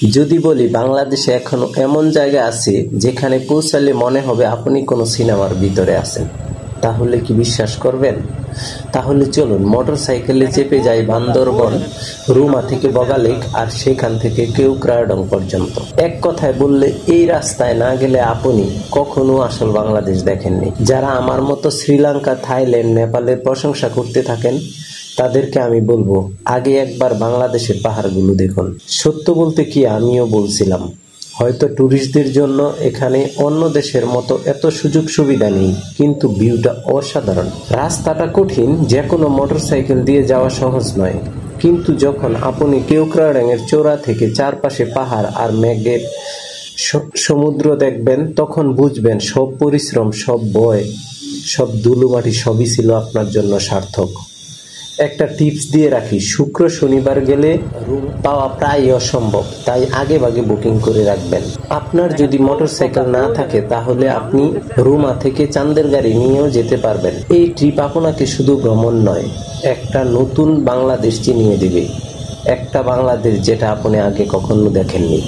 যদি বলি বাংলাদেশে এখনো এমন জায়গা আছে যেখানে পৌঁছালে মনে হবে আপনি কোনো সিনেমার ভিতরে আছেন, তাহলে কি বিশ্বাস করবেন? তাহলে চলুন মোটরসাইকেলে চেপে যাই বান্দরবন, রুমা থেকে বগালেক আর সেখান থেকে কেওক্রাডং পর্যন্ত। এক কথায় বললে এই রাস্তায় না গেলে আপনি কখনো আসল বাংলাদেশ দেখেননি। যারা আমার মতো শ্রীলঙ্কা, থাইল্যান্ড, নেপালের প্রশংসা করতে থাকেন তাদেরকে আমি বলবো আগে একবার বাংলাদেশের পাহাড়গুলো দেখুন। সত্য বলতে কি আমিও বলছিলাম, হয়তো ট্যুরিস্টদের জন্য এখানে অন্য দেশের মতো এত সুযোগ সুবিধা নেই, কিন্তু ভিউটা অসাধারণ। রাস্তাটা কঠিন, যে কোনো মোটরসাইকেল দিয়ে যাওয়া সহজ নয়, কিন্তু যখন আপনি কেওক্রাডং এর চূড়া থেকে চারপাশে পাহাড় আর মেঘের সমুদ্র দেখবেন তখন বুঝবেন সব পরিশ্রম, সব ভয়, সব ধুলোমাটি সবই ছিল আপনার জন্য সার্থক। একটা টিপস দিয়ে রাখি, শুক্র শনিবার গেলে রুম পাওয়া প্রায় অসম্ভব, তাই আগে ভাগে বুকিং করে রাখবেন। আপনার যদি মোটরসাইকেল না থাকে তাহলে আপনি রুমা থেকে চান্দের গাড়ি নিয়েও যেতে পারবেন। এই ট্রিপ আপনাকে শুধু ভ্রমণ নয়, একটা নতুন বাংলাদেশ চিনিয়ে দিবে, একটা বাংলাদেশ যেটা আপনি আগে কখনো দেখেননি।